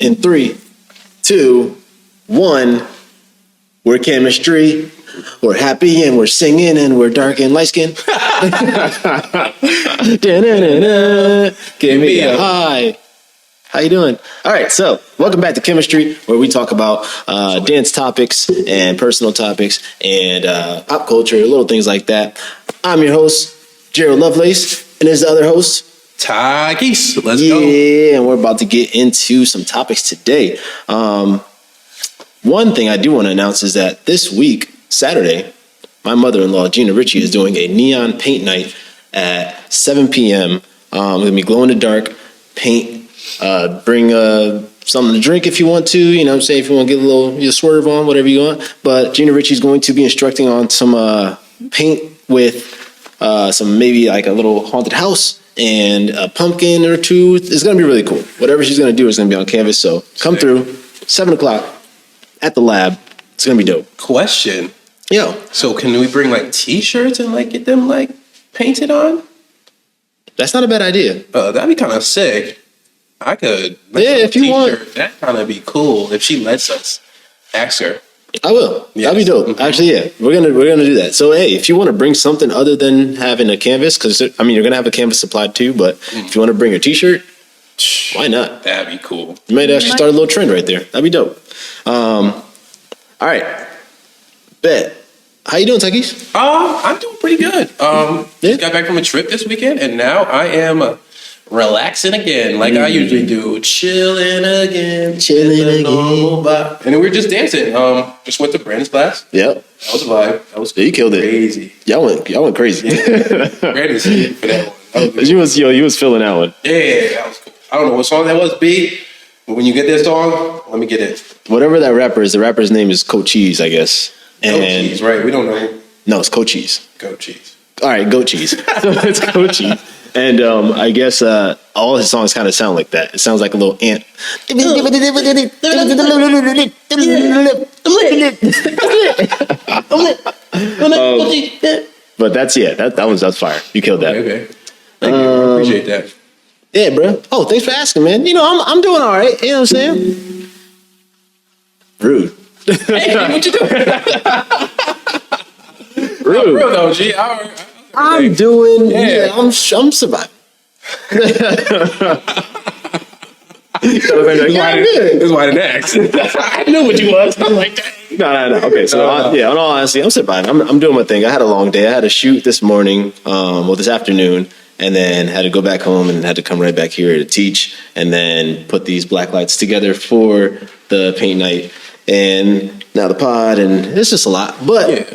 In 3, 2, 1, we're chemistry. We're happy and we're singing and we're dark and light skinned. Give me a high. How you doing? All right, so welcome back to Chemistry, where we talk about dance topics and personal topics and pop culture, little things like that. I'm your host, Gerald Lovelace, and there's the other host, Ty Geese. Let's go. Yeah, and we're about to get into some topics today. One thing I do want to announce is that this week, Saturday, my mother-in-law, Gina Ritchie, is doing a neon paint night at 7 p.m. We're going to be glow-in-the-dark paint. Bring something to drink if you want to, you know what I'm saying, if you want to get a little swerve on, whatever you want. But Gina Ritchie's going to be instructing on some paint with some maybe like a little haunted house and a pumpkin or two. It's going to be really cool. Whatever she's going to do is going to be on canvas. So come through, 7 o'clock at the lab. It's going to be dope. Question. Yeah. So can we bring like t-shirts and like get them like painted on? That's not a bad idea. That'd be kind of sick. I could. If you want. That'd kind of be cool if she lets us. Ask her. I will. Yes. That'd be dope. Mm-hmm. Actually, yeah, we're gonna do that. So, hey, if you want to bring something other than having a canvas, because I mean, you're gonna have a canvas supplied too. But if you want to bring a t-shirt, why not? That'd be cool. You might actually start a little trend right there. That'd be dope. All right, bet. How you doing, Takis? I'm doing pretty good. Just got back from a trip this weekend, and now I am relaxing again, like I usually do. Chilling again. And then we were just dancing. Just went to Brandon's class. Yep. That was a vibe. That was you killed it. Crazy. Y'all went crazy. Yeah. Brandon's here for that one. You was feeling that one. Yeah, that was cool. I don't know what song that was, B. But when you get that song, let me get it. Whatever that rapper is, the rapper's name is Coach Cheese, I guess. Goat Cheese, right? We don't know. No, it's Coach Cheese. Goat Cheese. All right, Goat Cheese. So it's Coach Cheese. And I guess all his songs kind of sound like that. It sounds like a little ant. But that's fire. You killed that. Okay. Thank you. I appreciate that. Yeah, bro. Oh, thanks for asking, man. You know, I'm doing all right. You know what I'm saying? Rude. Hey, what you doing? Rude. Real though, G. I'm doing. Yeah, I'm surviving. That's why I didn't ask. I knew what you was. I'm like, no. Okay, so on all honesty, I'm surviving. I'm doing my thing. I had a long day. I had a shoot this morning, this afternoon, and then had to go back home and had to come right back here to teach, and then put these black lights together for the paint night, and now the pod, and it's just a lot. But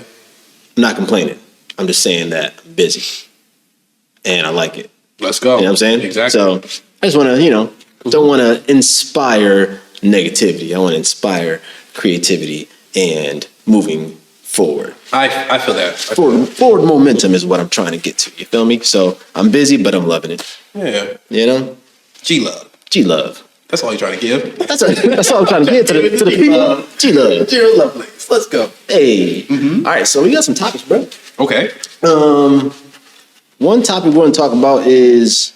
I'm not complaining. I'm just saying that I'm busy, and I like it. Let's go. You know what I'm saying? Exactly. So I just want to, don't want to inspire negativity. I want to inspire creativity and moving forward. I feel that. Forward momentum is what I'm trying to get to. You feel me? So I'm busy, but I'm loving it. Yeah. You know? G-love. That's all you're trying to give. That's all I'm trying to get to the people. G-love. Gerald Lovelace. Let's go. Hey. Mm-hmm. All right, so we got some topics, bro. Okay. One topic we want to talk about is,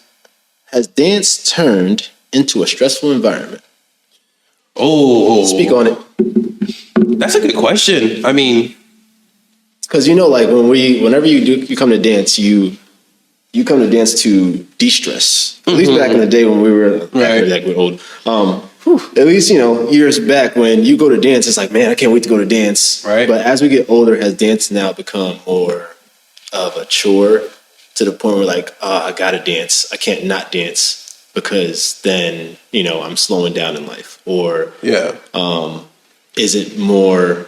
has dance turned into a stressful environment? Oh. Speak on it. That's a good question. I mean, because like whenever you come to dance, you come to dance to de-stress. At least back in the day when we were we're old. At least years back when you go to dance, it's like, man, I can't wait to go to dance. Right. But as we get older, has dance now become more of a chore to the point where like, I gotta dance. I can't not dance because then I'm slowing down in life. Or is it more,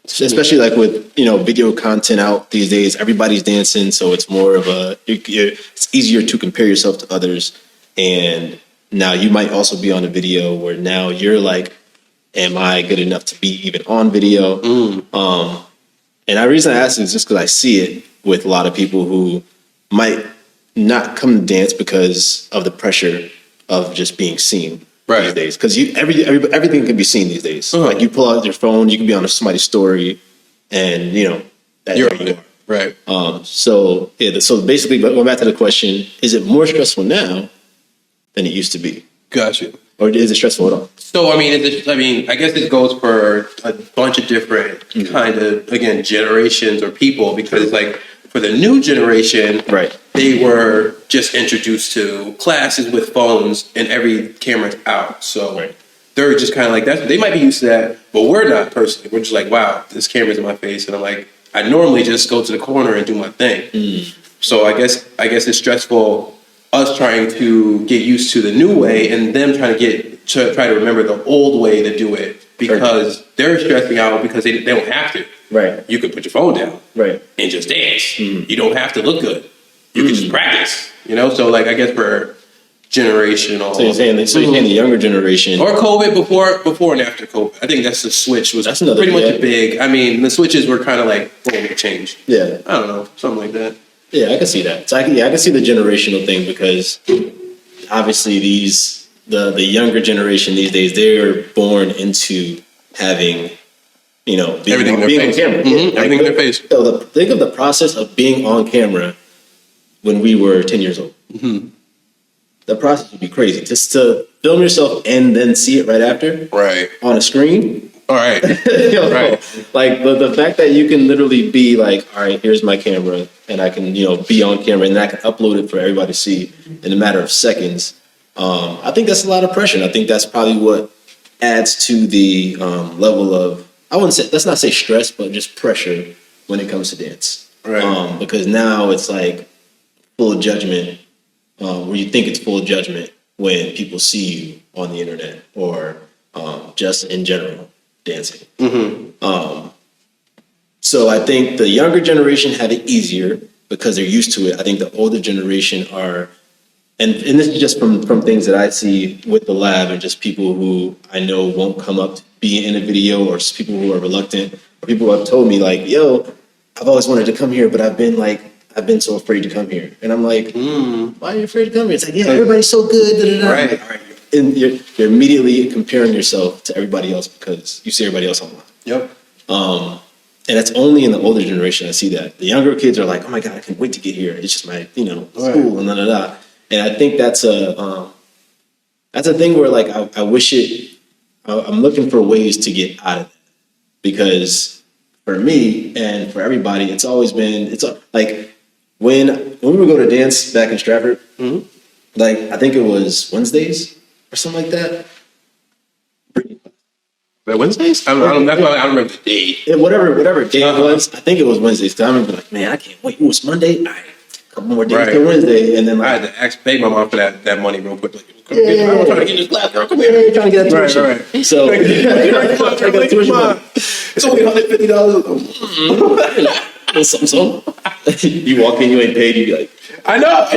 especially like with video content out these days, everybody's dancing, so it's more of it's easier to compare yourself to others. And now you might also be on a video where now you're like, am I good enough to be even on video? And the reason I ask is just because I see it with a lot of people who might not come to dance because of the pressure of just being seen. These days, because everything can be seen these days. Like you pull out your phone, you can be on somebody's story, and you're right. So basically, but going back to the question, is it more stressful now than it used to be? Gotcha. Or is it stressful at all? So, I guess this goes for a bunch of different kind of, again, generations or people, because like for the new generation, Right. they were just introduced to classes with phones and every camera's out. So Right. they're just kind of like that. They might be used to that, but we're not personally. We're just like, wow, this camera's in my face. And I'm like, I normally just go to the corner and do my thing. So I guess it's stressful us trying to get used to the new way and them trying to try to remember the old way to do it, because they're stressing out because they don't have to. Right. You could put your phone down Right. and just dance. You don't have to look good. You can just practice, So like, I guess for generational. So you're saying the younger generation, Or COVID, before and after COVID. I think that's the switch was That's another- pretty much yeah. a big. I mean, the switches were kind of like, change. yeah, I don't know, something like that. yeah, I can see that. So I can see the generational thing, because obviously the younger generation these days, they're born into having, being Everything in their being on face. camera. Everything in their face. Think of the process of being on camera when we were 10 years old. The process would be crazy. Just to film yourself and then see it right after Right. on a screen. All right. Right. Like the fact that you can literally be like, all right, here's my camera, and I can be on camera, and then I can upload it for everybody to see in a matter of seconds. I think that's a lot of pressure. And I think that's probably what adds to the level of, let's not say stress, but just pressure when it comes to dance. Right. Because now it's like full judgment, where you think it's full judgment when people see you on the internet or just in general dancing. So I think the younger generation have it easier because they're used to it. I think the older generation are, and this is just from things that I see with the lab and just people who I know won't come up to be in a video, or just people who are reluctant, or people who have told me like, yo, I've always wanted to come here, but I've been so afraid to come here. And I'm like, why are you afraid to come here? It's like, yeah, everybody's so good. Da, da, da. Right. Like, all right. And you're immediately comparing yourself to everybody else because you see everybody else online. Yep. And that's only in the older generation I see that. The younger kids are like, oh my God, I can't wait to get here. It's just my, school and da da da. And I think that's a thing where like I wish I'm looking for ways to get out of that, because for me and for everybody, it's always been, like when we would go to dance back in Stratford, like I think it was Wednesdays or something like that. Wednesdays? I don't remember the day. Whatever day it was, I think it was Wednesdays. Cause I remember like, man, I can't wait. It was Monday. All right, a couple more days till Wednesday, and then I like, had to beg my mom for that money real quick. Like, I'm trying to get this class, girl. Come here. you're trying to get that tuition. Right. So trying to get tuition money. It's only $150. Something. You walk in, you ain't paid. You be like, I know.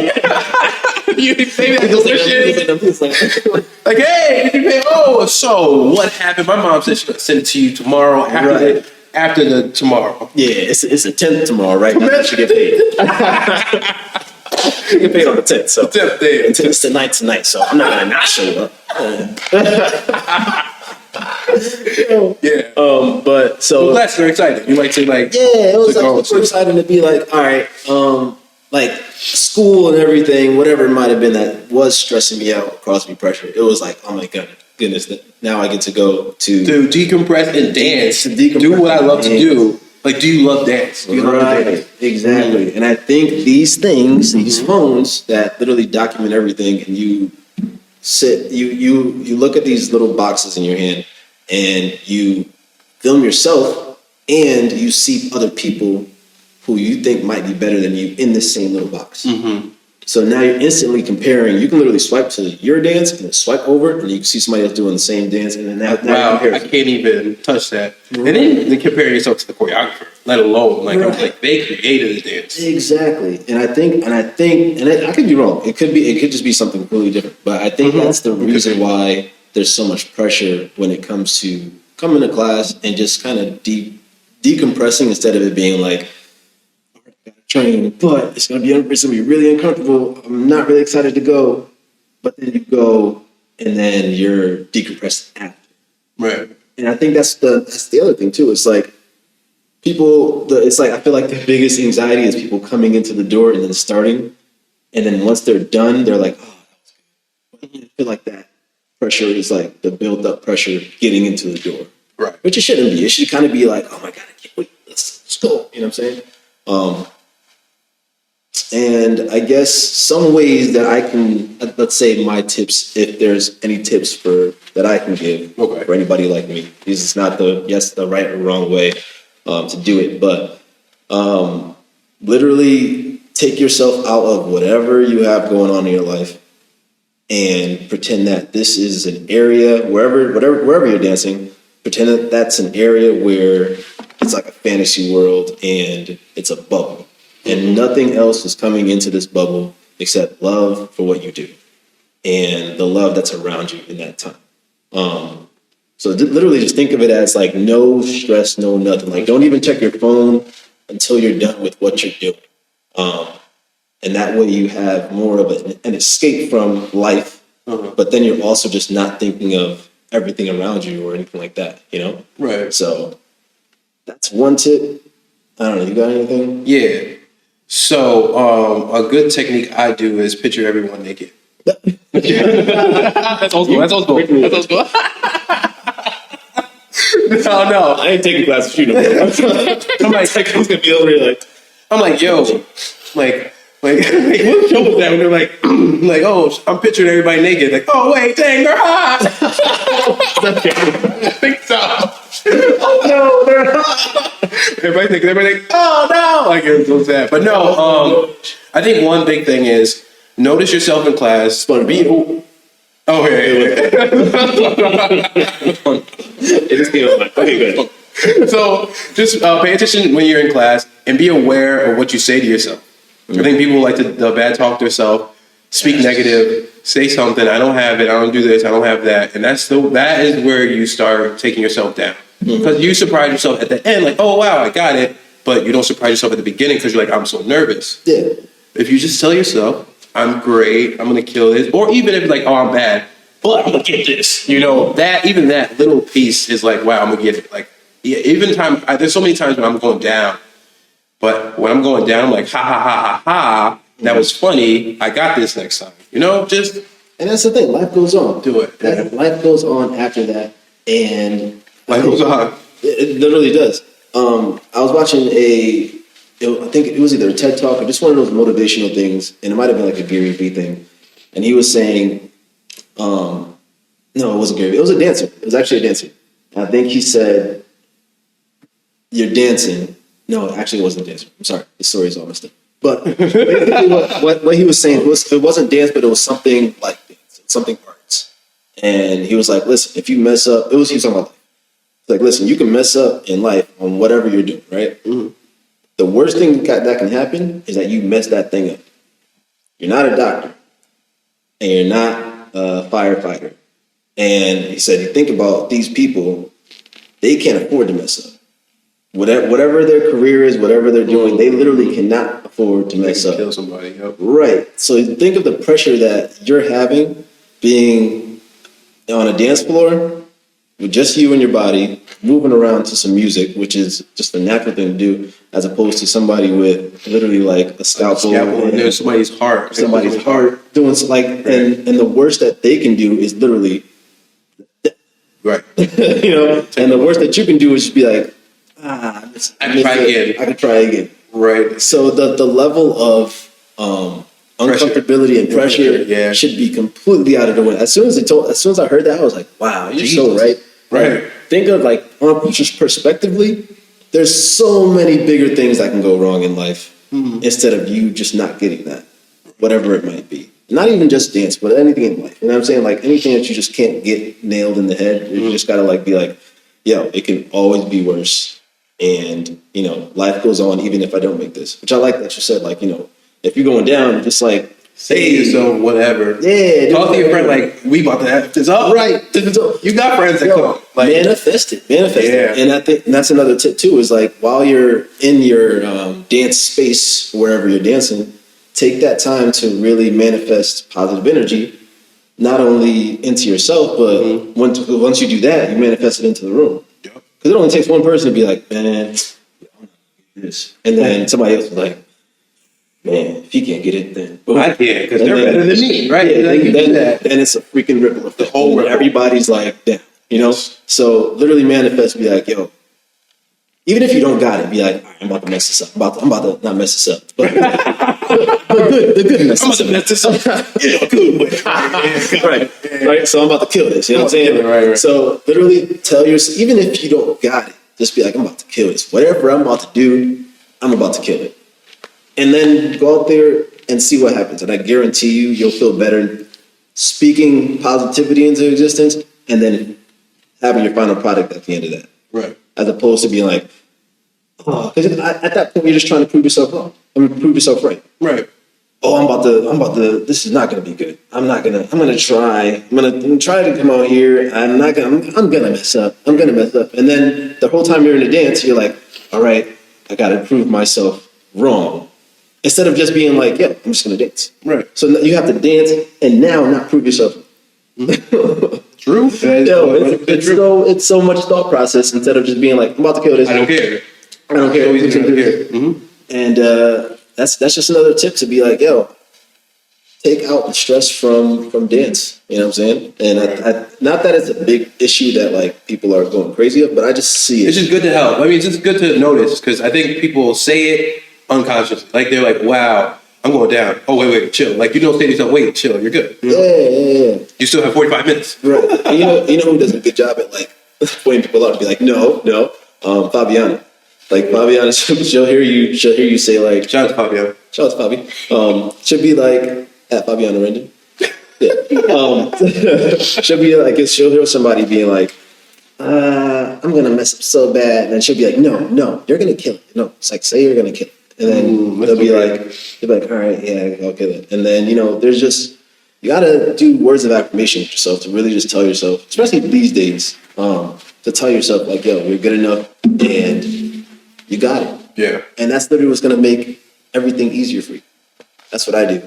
You pay that tuition. Like, hey, did you pay? Oh, so what happened? My mom said she's gonna send it to you tomorrow after the tomorrow. yeah, it's the 10th tomorrow, right? That's when she get paid. She get paid on the 10th. So 10th day. It's tonight. So I'm not gonna not show up. Yeah. But so I'm glad you're excited. You like to like. yeah, it was to like go super exciting to be like, all right, like school and everything, whatever it might have been that was stressing me out, caused me pressure. It was like, oh my goodness, now I get to go to decompress and dance. To decompress do what I love to and do. Like, do you love dance? Do you love to dance? Exactly. And I think these things, these phones that literally document everything, and you look at these little boxes in your hand, and you film yourself, and you see other people who you think might be better than you in this same little box. So now you're instantly comparing. You can literally swipe to your dance and then swipe over, and you can see somebody else doing the same dance, and then now Wow, you're I comparing. can't even touch that. And then compare yourself to the choreographer, let alone like they created the dance. Exactly, and I think, I could be wrong. It could just be something completely different. But I think that's the reason why there's so much pressure when it comes to coming to class and just kind of decompressing instead of it being like, train, but it's gonna be really uncomfortable. I'm not really excited to go, but then you go and then you're decompressed after. Right. And I think that's the other thing too. It's like I feel like the biggest anxiety is people coming into the door and then starting, and then once they're done, they're like, oh, that was good. I feel like that pressure is like the built up pressure getting into the door. Right. Which it shouldn't be. It should kind of be like, oh my God, I can't wait. Let's go. You know what I'm saying? And I guess some ways that I can, let's say my tips, if there's any tips that I can give for anybody like me. This is not the right or wrong way to do it, but literally take yourself out of whatever you have going on in your life and pretend that this is an area, wherever you're dancing, pretend that that's an area where it's like a fantasy world and it's a bubble. And nothing else is coming into this bubble except love for what you do and the love that's around you in that time. So literally just think of it as like no stress, no nothing. Like don't even check your phone until you're done with what you're doing. And that way you have more of an escape from life, but then you're also just not thinking of everything around you or anything like that, you know? Right. So that's one tip. I don't know, you got anything? Yeah. So a good technique I do is picture everyone naked. That's old school. That's old school. That's old school. No. I ain't taking classes for you no more. I'm like, I'm gonna be over here like, I'm like, yo, like what show was that when they're like, oh, I'm picturing everybody naked. Like, oh wait, dang, they're hot. I think so. Oh no, they're hot. Everybody like, oh no, like it was so sad. But no, I think one big thing is notice yourself in class. Oh yeah. It just came up like, okay, good. So just pay attention when you're in class and be aware of what you say to yourself. I think people like to bad talk themselves, speak negative, say something. I don't have it. I don't do this. I don't have that. And that is where you start taking yourself down because you surprise yourself at the end, like, oh wow, I got it. But you don't surprise yourself at the beginning because you're like, I'm so nervous. Yeah. If you just tell yourself, I'm great, I'm gonna kill this, or even if like, oh, I'm bad, but I'm gonna get this. You know, even that little piece is like, wow, I'm gonna get it. Like, yeah, there's so many times when I'm going down, but when I'm going down, I'm like, ha ha ha ha ha. That was funny. I got this next time. You know, just. And that's the thing. Life goes on. Do it. Life goes on after that, and life goes on. It literally does. I was watching I think it was either a TED Talk or just one of those motivational things, and it might have been like a Gary Vee thing. And he was saying, no, it wasn't Gary Vee. It was a dancer. It was actually a dancer. And I think he said, you're dancing. No, actually it wasn't a dancer. I'm sorry. The story's all messed up. But basically what he was saying was, it wasn't dance, but it was something like dance, something arts. And he was like, listen, if you mess up, he was talking about life. It's like, listen, you can mess up in life on whatever you're doing, right? Mm-hmm. The worst thing that can happen is that you mess that thing up. You're not a doctor, and you're not a firefighter. And he said, you think about these people, they can't afford to mess up. Whatever their career is, whatever they're doing, they literally cannot afford to mess up. Kill somebody. Yep. Right. So think of the pressure that you're having being on a dance floor with just you and your body, moving around to some music, which is just a natural thing to do, as opposed to somebody with literally like a scalpel and there's somebody's heart. Doing like, and the worst that they can do is literally, right. You know, and the worst that you can do is just be like, I can try again. Right. So the level of uncomfortability and pressure should be completely out of the way. As soon as I heard that, I was like, wow, you're so right. Right. Think of like, just perspectively, there's so many bigger things that can go wrong in life instead of you just not getting that, whatever it might be. Not even just dance, but anything in life. You know what I'm saying? Like anything that you just can't get nailed in the head, you just gotta like be like, yo, it can always be worse. And, you know, life goes on even if I don't make this. Which I like that you said, like, you know, if you're going down, just like, say to yourself, whatever. Yeah. Talk to your friend like, we about to have this up. Right. You got friends that come. Like, manifest it. Yeah. And I think that's another tip too, is like while you're in your dance space, wherever you're dancing, take that time to really manifest positive energy, not only into yourself, but once you do that, you manifest it into the room. Because it only takes one person to be like, man, this. And then somebody else is like, man, if he can't get it, then boom. I can't because they're better than me, right? Yeah, Like, you do that. then it's a freaking ripple effect. The whole ripple. Everybody's like, damn, you know. So literally manifest, be like, yo. Even if you don't got it, be like, all right, I'm about to mess this up. I'm about to not mess this up. But the good mess. I'm about to mess this up. Yeah, good way. Right. So I'm about to kill this. You know what I'm saying? Right. So literally tell yourself, even if you don't got it, just be like, I'm about to kill this. Whatever I'm about to do, I'm about to kill it. And then go out there and see what happens. And I guarantee you'll feel better speaking positivity into existence and then having your final product at the end of that. Right. As opposed to being like, oh, because at that point you're just trying to prove yourself wrong. Prove yourself right. Right. Oh, I'm about to. This is not going to be good. I'm gonna try. I'm gonna try to come out here. I'm gonna mess up. I'm gonna mess up. And then the whole time you're in the dance, you're like, all right, I got to prove myself wrong. Instead of just being like, yeah, I'm just gonna dance. Right. So you have to dance and now not prove yourself. True. It's so much thought process instead of just being like, I'm about to kill this. I don't care. I don't care. Mm-hmm. And that's just another tip to be like, yo, take out the stress from dance. You know what I'm saying? And I not that it's a big issue that like people are going crazy of, but I just see it. It's just good to help. I mean, it's just good to notice because I think people say it unconsciously. Like they're like, wow, I'm going down. Oh, wait, chill. Like you don't say to yourself, wait, chill, you're good. You know? Yeah. You still have 45 minutes. Right. And you know who does a good job at like pointing people out to be like, no. Fabiana. Like Fabiana, she'll hear you say like, Shout out to Fabiana. Shout out to Fabi. She'll be like at Fabiana Rendon. Yeah. She'll hear somebody being like, I'm gonna mess up so bad, and then she'll be like, no, you're gonna kill it. No, it's like say you're gonna kill it. And then they'll be like, all right, yeah, I'll kill it. And then, there's just, you gotta do words of affirmation with yourself to really just tell yourself, especially these days, to tell yourself like, yo, you're good enough and you got it. Yeah. And that's literally what's gonna make everything easier for you. That's what I do.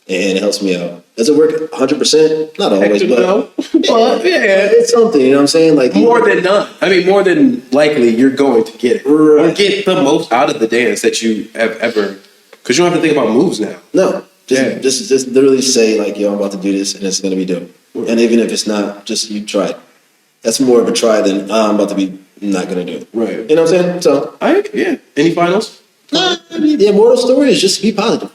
And it helps me out. Does it work 100%? Not always, but it's something, you know what I'm saying? Like more than none. I mean, more than likely, you're going to get it. Right. Or get the most out of the dance that you have ever, because you don't have to think about moves now. No. Just literally say like, yo, I'm about to do this and it's going to be dope. Right. And even if it's not, just you try it. That's more of a try than I'm about to be not going to do it. Right. You know what I'm saying? So. Any finals? The immortal story is just be positive.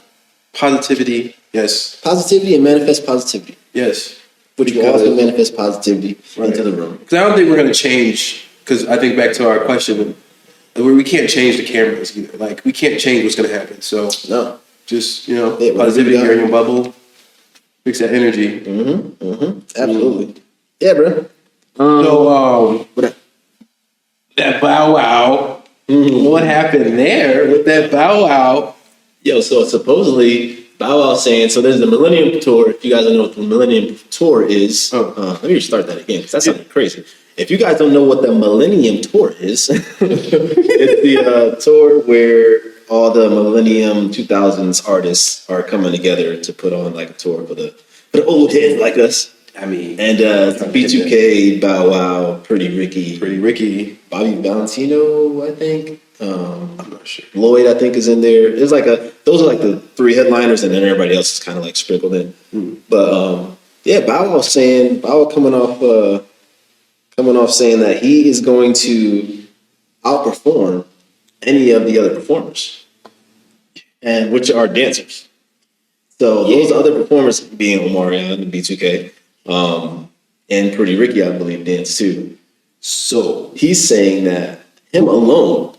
Positivity. Yes. Positivity and manifest positivity. Yes. Which will also manifest positivity into the room. Because I don't think we're going to change, because I think back to our question, where we can't change the cameras either. Like, we can't change what's going to happen. So, no. Just, positivity, you're in your bubble, fix that energy. Absolutely. Yeah, bro. That bow wow. What happened there with that bow wow? Yo, so supposedly Bow Wow saying, so there's the Millennium Tour. If you guys don't know what the Millennium Tour is, let me start that again because that sounded crazy. If you guys don't know what the Millennium Tour is, it's the tour where all the Millennium 2000s artists are coming together to put on like a tour for the old heads like us. I mean, and B2K, Bow Wow, Pretty Ricky, Bobby Valentino, I think. I'm not sure. Lloyd, I think, is in there. It's like those are like the three headliners, and then everybody else is kind of like sprinkled in. But Bow Wow coming off saying that he is going to outperform any of the other performers, and which are dancers. So those other performers being Omarion and B2K, and Pretty Ricky, I believe, dance too. So he's saying that him alone,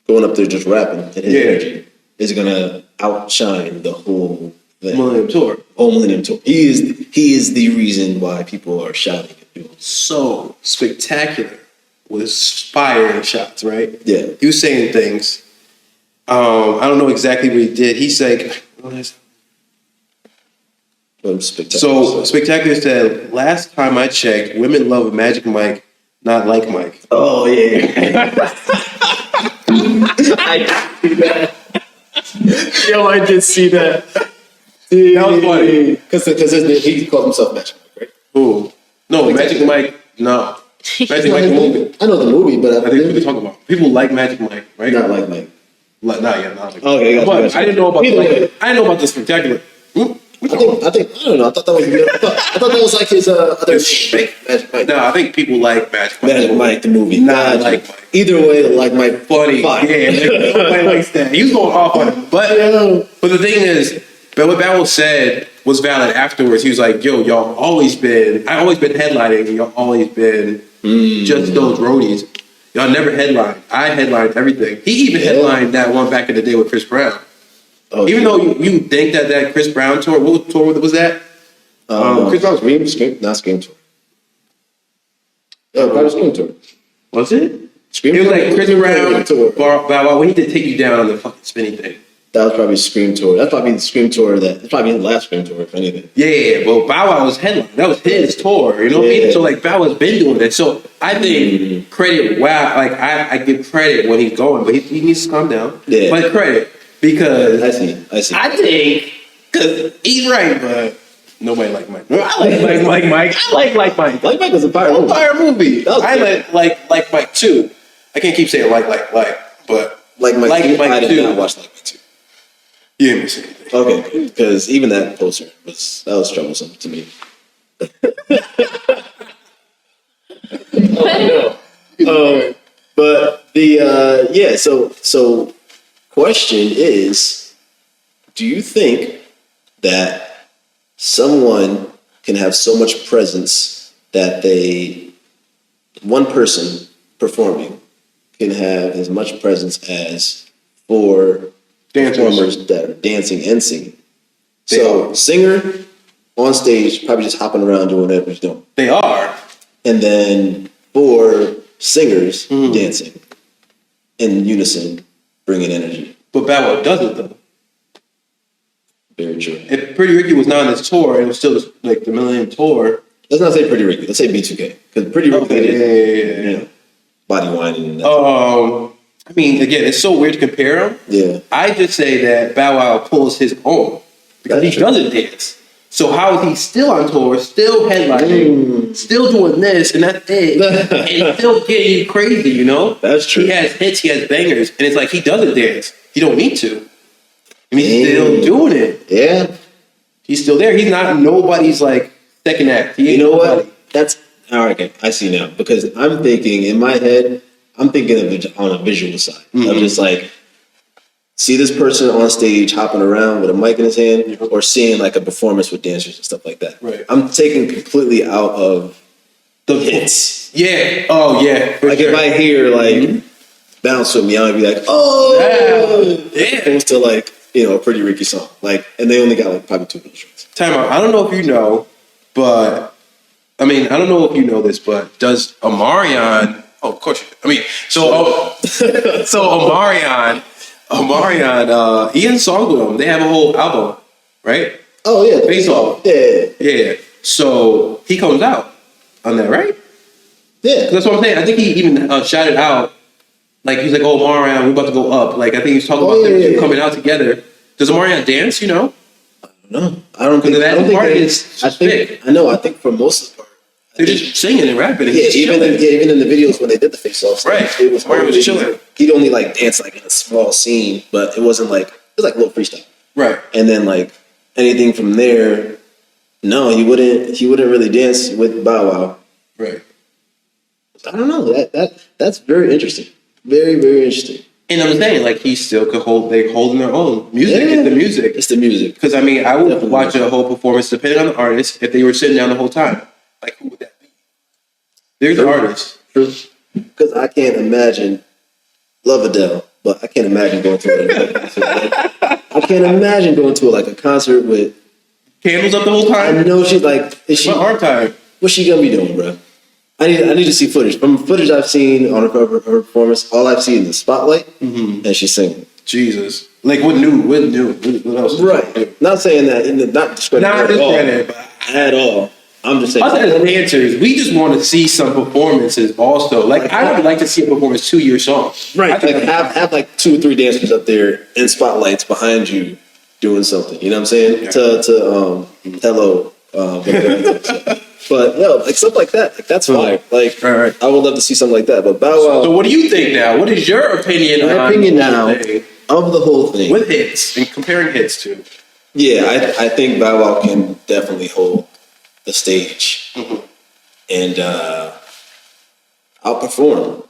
going up there just rapping and his energy, is gonna outshine the whole thing. Millennium Tour. Whole Millennium Tour. He is the reason why people are shouting and doing so spectacular with firing shots, right? Yeah. He was saying things. I don't know exactly what he did. He's like, So Spectacular said, last time I checked, women love Magic Mike, not like Mike. Oh yeah. I did see that. Yo, I did see that. Dude. That was funny. Because he calls himself Magic Mike, right? Who? No, Magic Mike, no. Magic Mike the movie. I know the movie, but I think what they're talking about. People like Magic Mike, right? Not like Mike. Like, not yet. Not like Okay, gotcha, but gotcha. I didn't know about Either way. I didn't know about the spectacular. I don't know. I thought that was I thought that was like his other name. Magic Mike. No, I think people like Magic Mike. Magic Mike, the movie. Nah, Gotcha. like Mike. Either way, like Mike. Funny. Fine. Yeah, nobody likes that. He was going off on it. But the thing is, but what Battle said was valid afterwards. He was like, yo, I always been headlining, and y'all always been just those roadies. Y'all never headlined. I headlined everything. He even headlined that one back in the day with Chris Brown. Oh, even though you think that Chris Brown tour, what tour was that? Chris Brown's Scream Tour. Yeah, probably Scream Tour. Was it? Scream It was Tour? like Chris Brown Tour. Bow Wow. We need to take you down on the fucking spinny thing. That was probably Scream Tour. That's probably the Scream Tour. That's probably the last Scream Tour, if anything. Yeah, well, Bow Wow was headline. That was his tour. You know what I mean? So like Bow Wow's been doing that. So I think credit. Wow, like I give credit when he's going, but he needs to calm down. Yeah. But credit because I see. I think because he's right, but nobody like Mike. I like Mike. I like Mike. Like Mike was a fire movie. Fire movie. That was I like Mike too. I can't keep saying like, but Like Mike 2, I did not watch Like Mike 2. you didn't miss anything. Okay, because even that poster was troublesome to me. But the so question is, do you think that someone can have so much presence that one person performing can have as much presence as four performers that are dancing and singing? So singer on stage, probably just hopping around doing whatever he's doing. They are. And then four singers dancing in unison, bringing energy. But Bow Wow doesn't though. Very true. If Pretty Ricky was not on this tour, and it was still like the Millennium Tour. Let's not say Pretty Ricky. Let's say B2K. Because Pretty Ricky is body whining. And I mean, again, it's so weird to compare them. Yeah. I just say that Bow Wow pulls his own because he doesn't dance. So how is he still on tour, still headlining, still doing this and that's it, and he's still getting crazy, you know? That's true. He has hits, he has bangers, and it's like he doesn't dance. He don't need to. And he's still doing it. Yeah. He's still there. He's not nobody's like second act. He ain't You know nobody. what? That's all right. Okay, I see now. Because I'm thinking in my head, I'm thinking of it on a visual side. I'm just like, see this person on stage hopping around with a mic in his hand, or seeing like a performance with dancers and stuff like that. Right. I'm taking completely out of the hits. Yeah. Oh yeah. For Like sure. if I hear like bounce with me, I'll be like, oh, Yeah. opposed to like a Pretty Ricky song. Like, and they only got like probably 2 instruments. Time out. I don't know if you know, but I mean, I don't know if you know this, but does Omarion? Oh, of course. I mean, so Omarion, he has a song with them. They have a whole album, right? Oh yeah, Face Off. Yeah. So he comes out on that, right? Yeah. That's what I'm saying. I think he even shouted out, like he's like, "Oh, Omarion, we're about to go up." Like I think he's talking about them two coming out together. Does Omarion dance? You know? No, I don't think that I part is big. I think for most of the part, They're just singing and rapping. And yeah, just even chilling. in the videos when they did the face off, Right. It was Mario was hardly- chilling. He'd only like dance like in a small scene, but it wasn't like it was like a little freestyle. Right. And then like anything from there, no, he wouldn't really dance with Bow Wow. Right. I don't know. That's very interesting. Very, very interesting. And I'm saying, like, he still could they're holding their own. Music is the music. It's the music. Because, I mean, I would Definitely. watch a whole performance, depending on the artist, if they were sitting down the whole time. Like, who would that be? They're the artist. True. Because I can't imagine, love Adele, but I can't imagine going to I can't imagine going to like a concert with Candles up the whole I time? know she's like, is she? What art time? What's she gonna be doing, bro? I need to see footage. From footage I've seen on her performance, all I've seen is the spotlight, and she's singing. Jesus. Like, what new? What else? Right. Not saying that, not discrediting her Not at all. discredited, but At all. I'm just saying. us as dancers, we just want to see some performances also. Like, I would like to see a performance to your song. Right. I think Like have like 2 or 3 dancers up there in spotlights behind you doing something. You know what I'm saying? Yeah. To hello. But like stuff like that. Like that's fire. Like Right. I would love to see something like that. But Bow Wow. So what do you think now? What is your opinion My on opinion the now whole thing? of the whole thing, with hits and comparing hits to. Yeah, I think Bow Wow can definitely hold the stage and outperform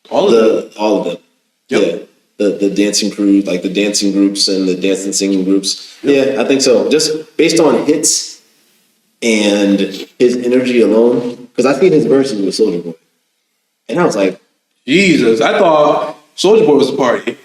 All of them. Yep. Yeah, the dancing crew, like the dancing groups and the dance and singing groups. Yep. Yeah, I think so. Just based on hits and his energy alone, because I seen his verses with Soulja Boy, and I was like, Jesus, I thought Soulja Boy was a party.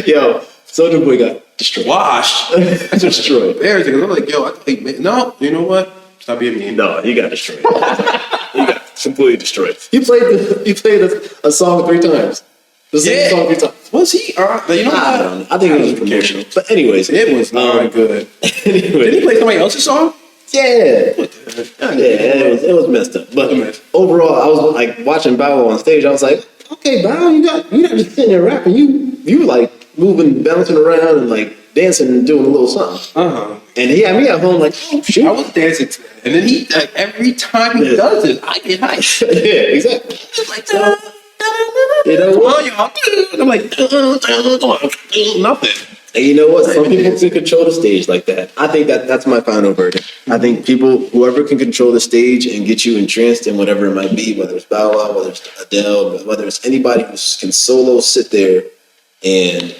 yo, Soulja Boy got destroyed. Washed. Destroyed. Everything. I'm like, yo, I thought he made, no, you know what? Stop being mean. No, he got destroyed. He got completely destroyed. He played a song 3 times. The same song 3 times. Was he? You know I what? don't know. I think it was promotional. But anyways, It was not good. Anyway, Did he play somebody else's song? yeah, it was messed up. But overall, I was like watching Bow Wow on stage. I was like, okay, Bow, you're not just sitting there rapping. You were like moving, bouncing around, and like dancing and doing a little something. And he had me at home like, oh shit. I was dancing to that. And then he, like, every time he does it, I get hyped. Yeah, exactly. It's like, You know come what? on, y'all. I'm like, nothing. And you know what? Some people can control the stage like that. I think that's my final verdict. I think whoever can control the stage and get you entranced in whatever it might be, whether it's Bow Wow, whether it's Adele, whether it's anybody who can solo sit there and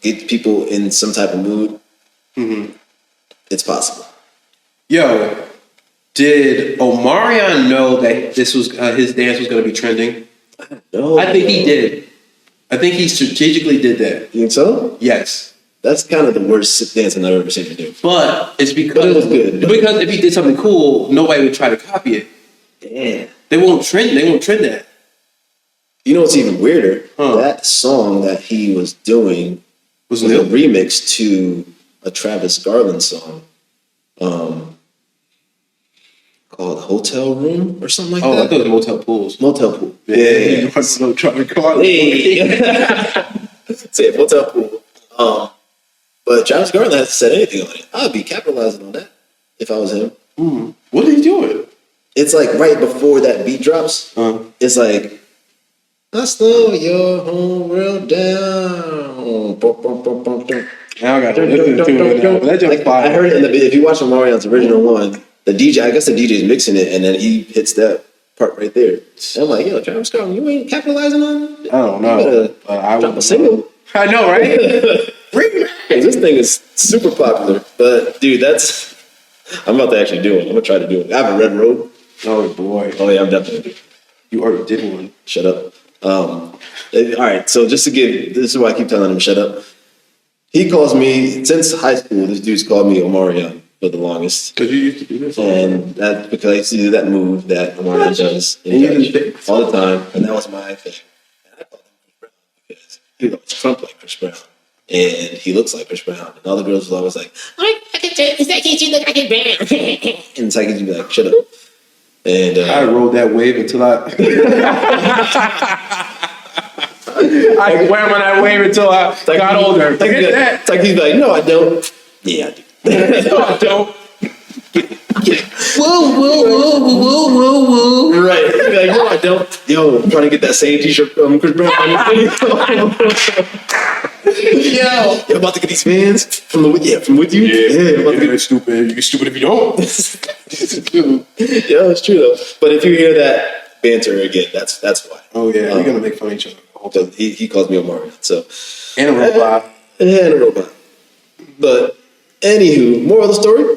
get people in some type of mood, it's possible. Yo, did Omarion know that this was his dance was going to be trending? No, I think he did. I think he strategically did that. You think so? Yes. That's kind of the worst dancing I've ever seen him do. But it's because But it was good. Because if he did something cool, nobody would try to copy it. Damn. They won't trend that. You know what's even weirder? That song that he was doing was a remix to a Travis Garland song called Hotel Room or something like that. Oh, I thought it was Motel Pools. Motel Pool. Yeah. Travis Garland. Hey. Say it, Motel Pool. But Travis Garland hasn't said anything on it. I'd be capitalizing on that if I was him. What are you doing? It's like right before that beat drops. It's like, I slow your whole world down. Now I got to listen to it now. That just I heard it in the video. If you watch Omarion's original one, the DJ, I guess the DJ's mixing it, and then he hits that part right there. And I'm like, yo, Travis Garland, you ain't capitalizing on it? I don't know. You better drop a single. I know, right? This thing is super popular. But, dude, I'm about to actually do it. I'm going to try to do it. I have a red robe. Oh, boy. Oh, yeah, I'm definitely. You already did one. Shut up. All right, so just to this is why I keep telling him shut up. He calls me, since high school, this dude's called me Omarion for the longest. Because you used to do this. And that's because I used to do that move that Omarion does all the time. And that was my thing. And I called him Chris Brown because he was Trump like Chris Brown. And he looks like Chris Brown. And all the girls was always like, you look like Chris Brown. And it's like, you'd be like, shut up. And I rode that wave until I swam on that wave until I got older. It's like he's like, no, I don't. Yeah, I do. No, I don't. Whoa. Right. He's like, no, I don't. Yo, I'm trying to get that same t-shirt from Chris Brown. Yo, you're about to get these fans from with you? Yeah, I'm about to get stupid. You're stupid if you don't. Yeah, it's true though. But if you hear that banter again, that's why. Oh yeah, you're gonna make fun of each other. So he calls me Omarion. So And a robot. And a robot. But anywho, moral of the story.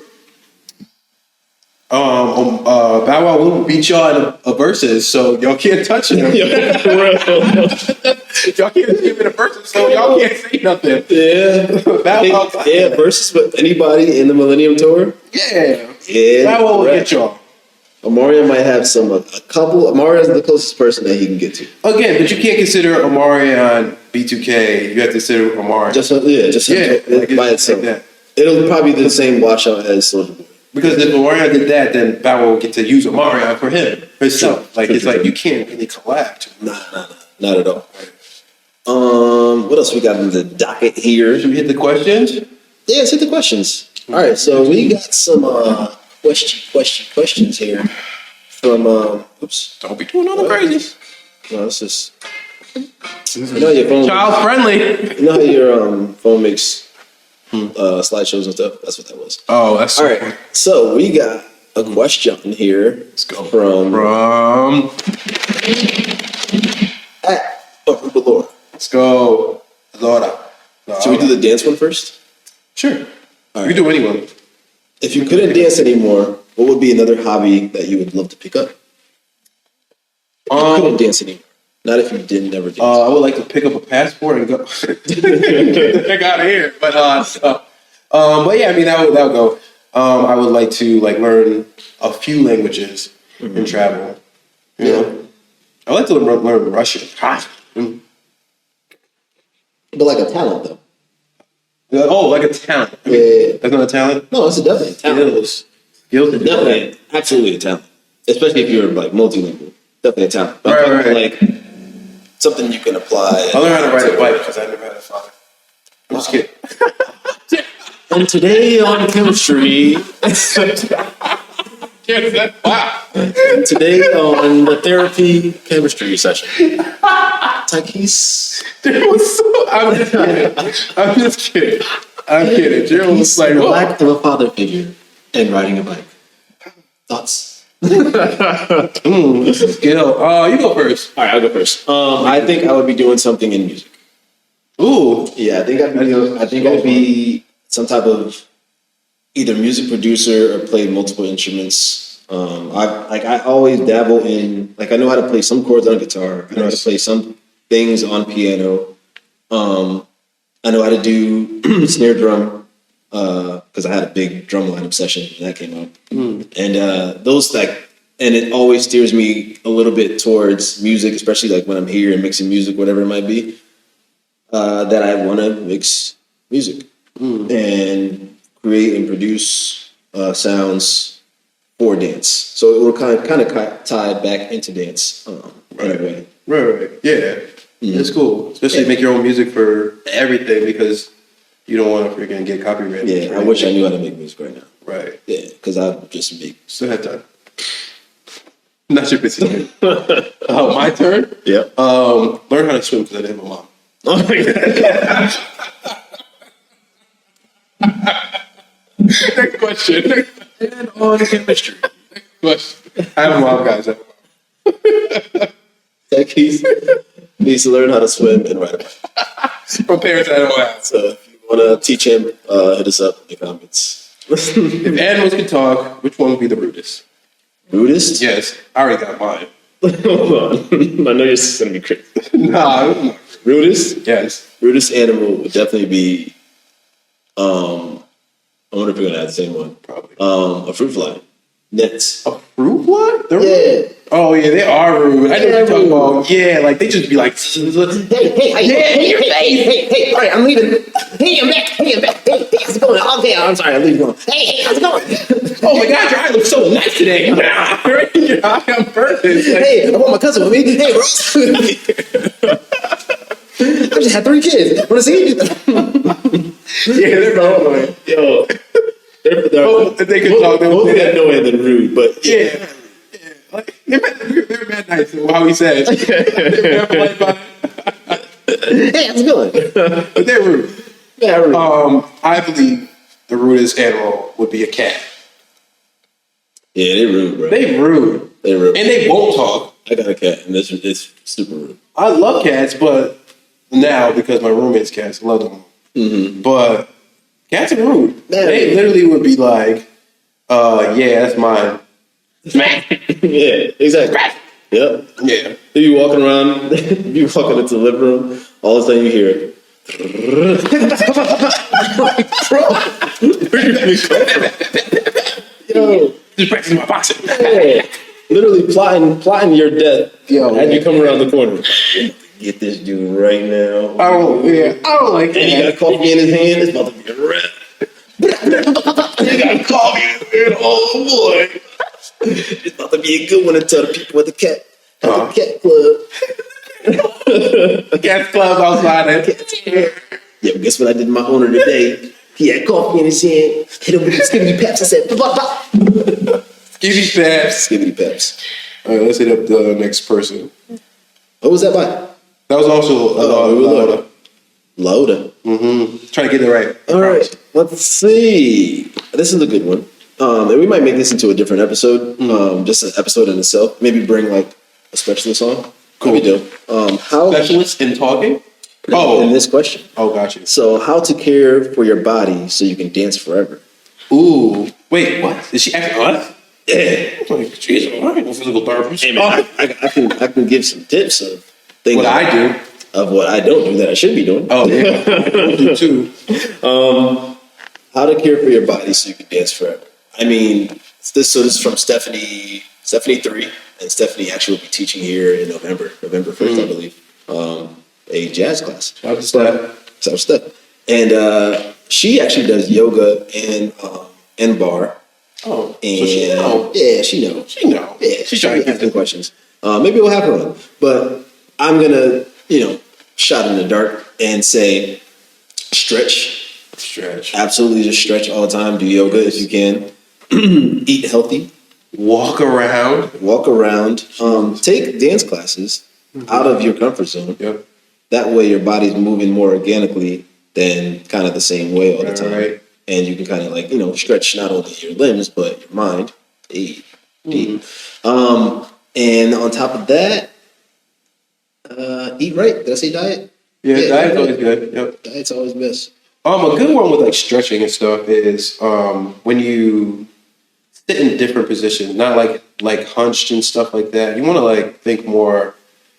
Bow Wow will beat y'all in a versus, so y'all can't touch him. Y'all can't see him in a versus, so y'all can't say nothing. Yeah. Bow Wow. Yeah, versus with anybody in the Millennium Tour. Yeah. Yeah. Bow Wow will get y'all. Omarion might have a couple. Omarion's the closest person that he can get to. Again, but you can't consider Omarion B2K. You have to consider Omarion. Just by itself. Like that. It'll probably be the same washout as Soulja Boy. Because if Omarion did that, then Bow Wow will get to use Omarion for himself. True, You can't really collab. Nah, not at all. What else we got in the docket here? Should we hit the questions? Yeah, let's hit the questions. All right, so we got some questions here from. Oops. Don't be doing all the crazy. No, it's just You know your phone. Child friendly. You know how your phone makes slideshows and stuff. That's what that was. Oh, that's all right. So we got a question here. Let's go from Laura. Let's go, Laura. Should we do the dance one first? Sure. We do anyone. If you couldn't dance anymore, what would be another hobby that you would love to pick up? If you couldn't dance anymore. Not if you didn't never dance. I would like to pick up a passport and go get the heck out of here. But yeah, I mean that would go. I would like to learn a few languages and travel. You know, I like to learn Russian. But like a talent though. Oh, like a talent. I mean, yeah. That's not a talent. No, it's definitely a talent. Skills. Definitely, absolutely a talent. Especially if you're like multilingual. Definitely a talent. But right. Like something you can apply. I learned how to ride a bike because I never had a father. I'm just kidding. And today on chemistry. Wow. And today on the therapy chemistry session. Takis. I'm just kidding. I'm kidding. Gerald was like, the lack of a father figure and riding a bike. Thoughts? This is skill. You go first. All right, I'll go first. I think I would be doing something in music. Ooh. Yeah, I think I'd be some type of either music producer or play multiple instruments. I always dabble in I know how to play some chords on guitar. I know how to play some things on piano. I know how to do snare drum because I had a big drumline obsession when that came out. And those and it always steers me a little bit towards music, especially when I'm here and mixing music, whatever it might be. That I want to mix music and create and produce sounds for dance. So it will kind of tie back into dance in a way. Right. Yeah. It's cool. Especially make your own music for everything because you don't want to freaking get copyrighted. Yeah, I wish I knew how to make music right now. Right. Yeah, because I just make. Still have time. Not your busy. My turn? Yeah. Learn how to swim because I didn't have a mom. Oh my God. Next question. And on chemistry. Next question. I have a mom, guys. He needs to learn how to swim and ride a bike. From parents I don't have. So if you want to teach him, hit us up in the comments. If animals could talk, which one would be the rudest? Rudest? Yes. I already got mine. Hold on. I know you're just going to be crazy. Nah. Rudest? Yes. Rudest animal would definitely be, I wonder if you're going to have the same one. Probably. A fruit fly. Nets. A fruit fly? Yeah. Oh, yeah, they are rude. I know what you're talking about. Yeah, they just be like, hey, all right, I'm leaving. Hey, I'm back. Hey, how's it going? Okay, I'm sorry, I'm leaving. Hey, how's it going? Oh my God, your eye looks so nice today. Your eye on purpose. Hey, I want my cousin with me. Hey, bro. I just had 3 kids. Want to see? Yeah, they're both. Yo. If they could talk, they would be annoying than rude, but yeah. They're mad nice. How he says. They're polite about it. Hey, how's it going? But they're rude. yeah, rude. I believe the rudest animal would be a cat. Yeah, they rude, bro. They rude. They rude. And they won't talk. I got a cat, and it's super rude. I love cats, but now because my roommate's cats, I love them. Mm-hmm. But cats are rude. Man. They literally would be like, yeah, that's mine. Smack. Yeah, exactly. Yep. Yeah. If you walking around, if you walking into the living room, all of a sudden you hear it. Yo, Just practicing my boxing. yeah. Literally plotting your death. Yo, as you come around the corner. Get this dude right now. I don't like that. And he got coffee in his hand. It's about to be a wrap. He got coffee in his hand. Oh boy. It's about to be a good one to tell the people at the cat cat club. Cat club outside. Yeah, but guess what I did to my owner today? He had coffee in his hand, hit him with the skibbity peps. I said, blah, blah. Skibby Paps. Skibbity peps. All right, let's hit up the next person. What was that by? That was also Loda. Loda. Trying to get it right. All right. Let's see. This is a good one. And we might make this into a different episode. Just an episode in itself. Maybe bring like a specialist on. Cool. We do. How Specialist in talking? in this question. Oh, gotcha. So, how to care for your body so you can dance forever? Ooh. Wait, what? Did she ask us? Yeah. Like, jeez, all right, physical therapist. Hey man, I can give some tips of things What I do. of what I don't do that I should be doing. Oh, yeah. I do too. How to care for your body so you can dance forever. I mean, this is from Stephanie 3, and Stephanie actually will be teaching here in November 1st, I believe, a jazz class. Shout out to Steph. So Steph, and she actually does yoga and bar. Oh, And so she know. yeah, she knows. She know. Yeah, She's she'll trying be to asking questions. Maybe we'll have her on, but I'm gonna, shot in the dark and say, stretch. Absolutely, just stretch all the time. Do yoga if you can. Eat healthy. Walk around. Take dance classes out of your comfort zone. Yep. That way, your body's moving more organically than kind of the same way all the time. Right. And you can kind of stretch not only your limbs but your mind. And on top of that, eat right. Did I say diet? Yeah, diet's always good. Yep. Diet's always best. A good one with like stretching and stuff is when you sit in different positions, not like hunched and stuff like that. You want to like think more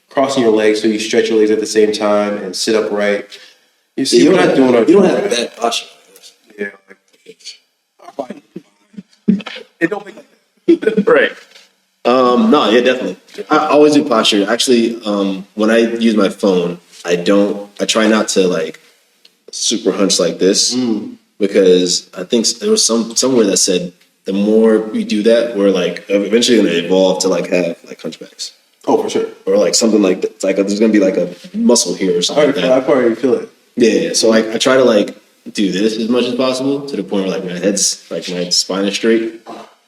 crossing your legs so you stretch your legs at the same time and sit upright. You see, You we're not doing our. You don't have bad posture. Yeah. Like, it don't make like Right. No, yeah, definitely. I always do posture. Actually, when I use my phone, I try not to like super hunch like this because I think there was somewhere that said the more we do that, we're like eventually going to evolve to like have like hunchbacks. Oh, for sure. Or like something like that. It's like there's going to be like a muscle here or something like that. I probably feel it. Yeah. So like I try to like do this as much as possible to the point where like my spine is straight,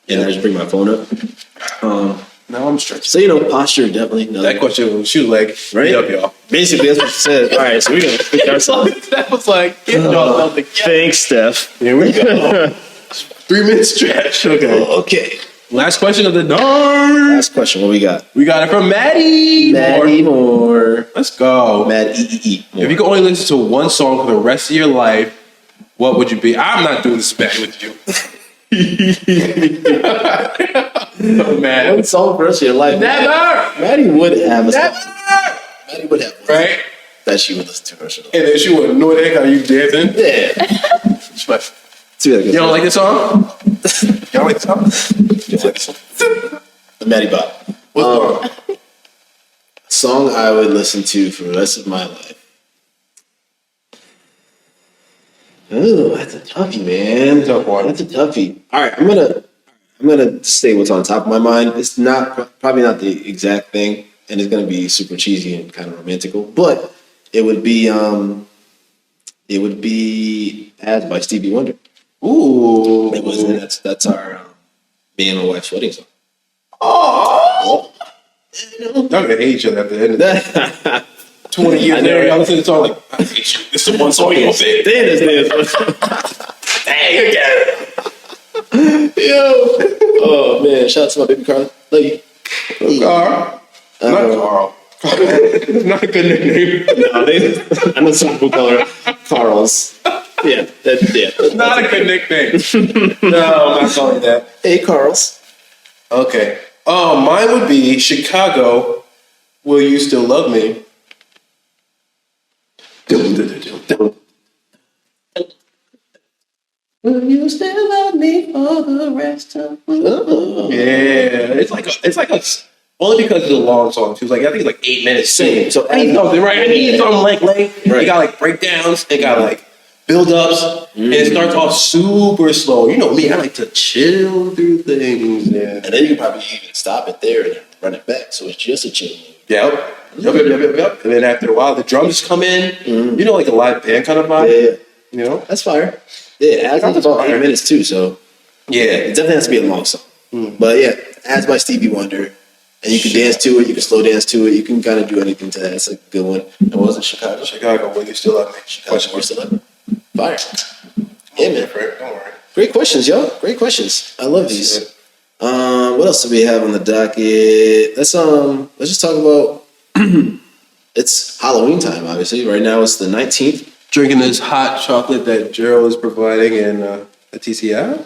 and I just bring my phone up. Now I'm stretching. So posture definitely. That question was, she was like, Right? Up, y'all. Basically, that's what she said. All right, so we're gonna pick ourselves. That was like, get y'all something. Thanks, Steph. Here we go. 3-minute stretch. Okay. Okay. Last question of the night. Last question. What we got? We got it from Maddie. Moore. Let's go. Mad E. If you could only listen to one song for the rest of your life, what would you be? I'm not doing this back with you. Oh, man. One song for the rest of your life. Never. Maddie would have a song. Never. Maddie would have one Right? that she would listen to for the rest of her life. And then she would know the heck how you dancing. Yeah. But You you don't like this song? You don't like this song? the Maddie Bop. What's song? Song I would listen to for the rest of my life. Ooh, that's a toughie, man. Tough one. That's a toughie. All right, I'm gonna say what's on top of my mind. It's probably not the exact thing, and it's gonna be super cheesy and kind of romantical, but it would be "As" by Stevie Wonder. Ooh. It was, and that's our me and my wife's wedding song. Oh. Y'all gonna hate each other at the end of that. 20 years later, y'all listen to the song like, I hate you. This is the one song you gonna say. Dang again. Yo. Oh man, shout out to my baby Carla. Love you. Carl. Not Carl. It's not a good nickname. No, I know some people call her Carl's. Yeah, It's not a good nickname. No, I'm not calling that. Hey, Carl's. Okay. Mine would be Chicago. Will You Still Love Me? Will you still love me for the rest of my life? Yeah, it's like a only because it's a long song too. I think it's like 8 minutes. Same. So I need something, right? I need something like length. Right. It got like breakdowns. It got like build-ups, and it starts off super slow. You know me, I like to chill through things. Yeah. And then you can probably even stop it there and then run it back. So it's just a chill. Yep. And then after a while, the drums come in. You know, like a live band kind of vibe. Yeah. You know? That's fire. Yeah, As is about 8 minutes too, so Yeah. it definitely has to be a long song. But yeah, As by Stevie Wonder. And you can dance to it. You can slow dance to it. You can kind of do anything to that. It's a good one. And what was it? Chicago. Chicago, will you still love me? Chicago, you still up? Fire. Yeah, man. Don't worry. Great questions, y'all. Great questions. I love these. What else do we have on the docket? Let's just talk about. It's Halloween time, obviously. Right now it's the 19th. Drinking this hot chocolate that Gerald is providing in a TCI.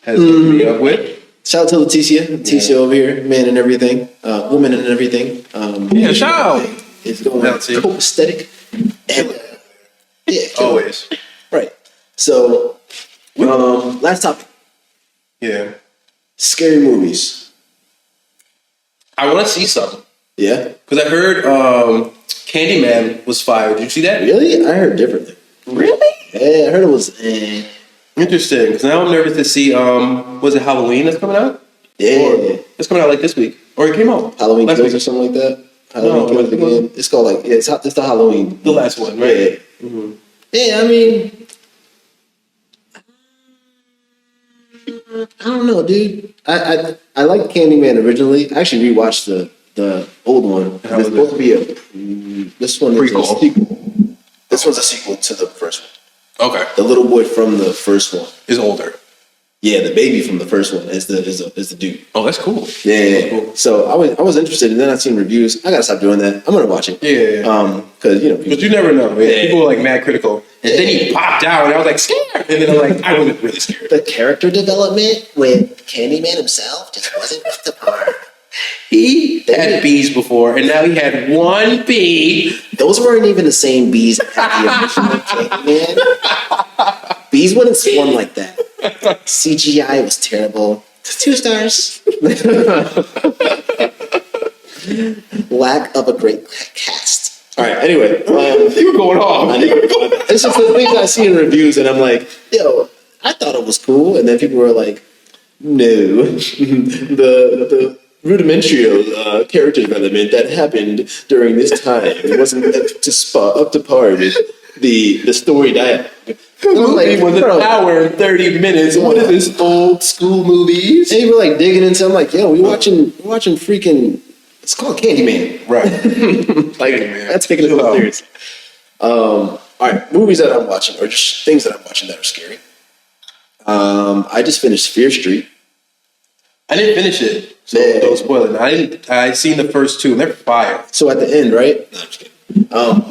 Has hooked me up with. Shout out to Leticia over here, man and everything, woman and everything. Yeah, shout out. It's going copacetic. And, yeah, Always. right. So, last topic. Yeah. Scary movies. I want to see some. Yeah? Because I heard Candyman was fire. Did you see that? Really? I heard differently. Really? Yeah, I heard it was, Interesting. Because now I'm nervous to see, was it Halloween that's coming out? yeah. Or it's coming out like this week. Or it came out. Halloween last Kills week. or something like that. Halloween Kills like- again. It's called like, it's the Halloween. The last one, right? Yeah. Yeah, I mean, I don't know, dude. I liked Candyman originally. I actually rewatched the old one. How It's was supposed to be this one is a Prequel. sequel. This one's a sequel to the first one. Okay. The little boy from the first one. Is older. Yeah, the baby from the first one is the dude. Oh, that's cool. Yeah. Cool. So I was interested, and then I seen reviews. I gotta stop doing that. I'm gonna watch it. Yeah. Because But you never know. Man. Yeah. People were like mad critical. And then he popped out and I was like, scared. And then I'm like, I wasn't really scared. the character development with Candyman himself just wasn't up to par. He had bees before and now he had one bee. Those weren't even the same bees as the original Candyman. Bees wouldn't swarm like that. CGI was terrible. 2 stars. Lack of a great cast. All right. Anyway, You were going off. it's just the things I see in reviews, and I'm like, yo, I thought it was cool, and then people were like, no, the rudimentary character development that happened during this time wasn't up to par with the story dialogue. The movie was an bro. hour and 30 minutes. What is this, old school movies? And you were like digging into. I'm like, yo, we're watching freaking. It's called Candyman. Right. Like Candyman. that's taking it so serious. All right, movies that I'm watching, or just things that I'm watching that are scary. I just finished Fear Street. I didn't finish it, so Yeah. don't spoil it. I seen the first two, and they're fire. So at the end, right? No, I'm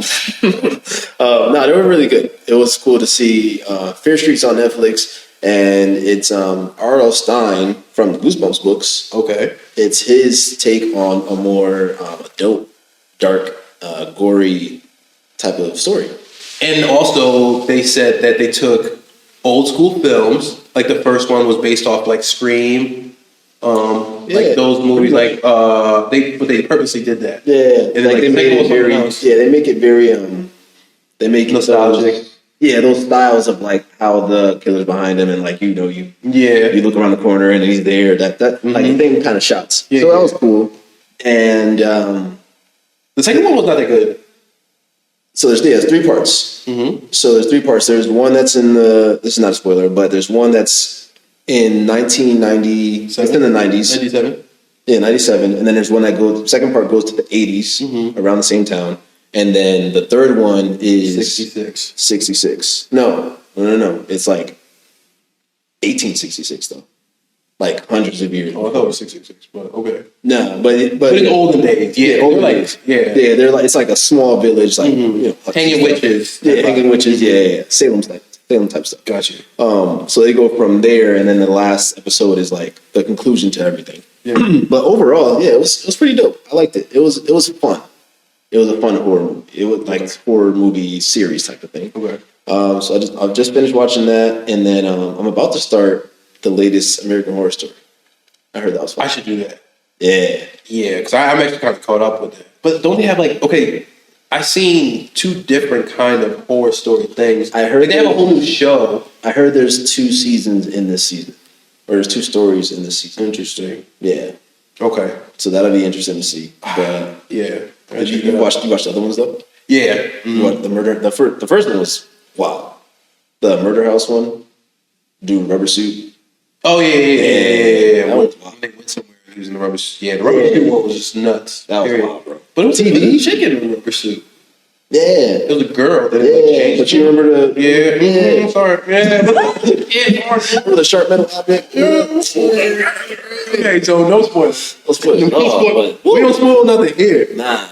just kidding. No, they were really good. It was cool to see. Fear Street's on Netflix, and it's R.L. Stine from the Goosebumps books. Okay. It's his take on a more adult, dark, gory type of story. And also, they said that they took old school films, like the first one was based off like Scream, like those movies. Like they purposely did that. Yeah, And like like they the made second it was very. something else. Yeah, they make it very. They make it Nostalgic. Yeah, those styles of like how the killer's behind him, and like you Yeah. look around the corner and he's there. That like the same kind of shots. Yeah, so that yeah. was cool. And The second one was not that good. so there's 3 parts. Mm-hmm. So there's 3 parts. There's one that's in the. This is not a spoiler, but there's one that's in 1990. It's in the 90s. 97. Yeah, 97. And then there's one that goes. Second part goes to the 80s, around the same town. And then the third one is 66. 66. No. It's like 1866 though, like hundreds of years. Oh, I thought it was 66, but okay. No, but in olden days, yeah, olden like, days. yeah. They're like it's like a small village, like Hanging witches. Yeah, hanging witches. Yeah. Salem type stuff. Got you. So they go from there, and then the last episode is like the conclusion to everything. Yeah. But overall, yeah, it was pretty dope. I liked it. It was fun. It was a fun horror movie. It was like horror movie series type of thing. Okay. So I've just finished watching that, and then I'm about to start the latest American Horror Story. I heard that was fun. I should do that. Yeah. Yeah, because I'm actually kind of caught up with it. But don't they have like, okay, I seen 2 different kind of horror story things. I heard like, they have a whole new show. I heard there's 2 seasons in this season, or there's 2 stories in this season. Interesting. Yeah. Okay. So that'll be interesting to see. But Yeah. did you watch the other ones though? Yeah. You watched the murder. The first one was wow. The murder house one, dude, rubber suit. Oh yeah. That one's wild. They went somewhere. using the rubber suit. Yeah, the rubber suit one was just nuts. That was Period. wild, bro. But it was TV? a chicken in the rubber suit. Yeah. It was a girl. That Yeah, but you remember the Yeah. Sorry. Yeah. remember the sharp metal object? Okay, so no spoilers. Let's put it. We don't spoil nothing here. Nah.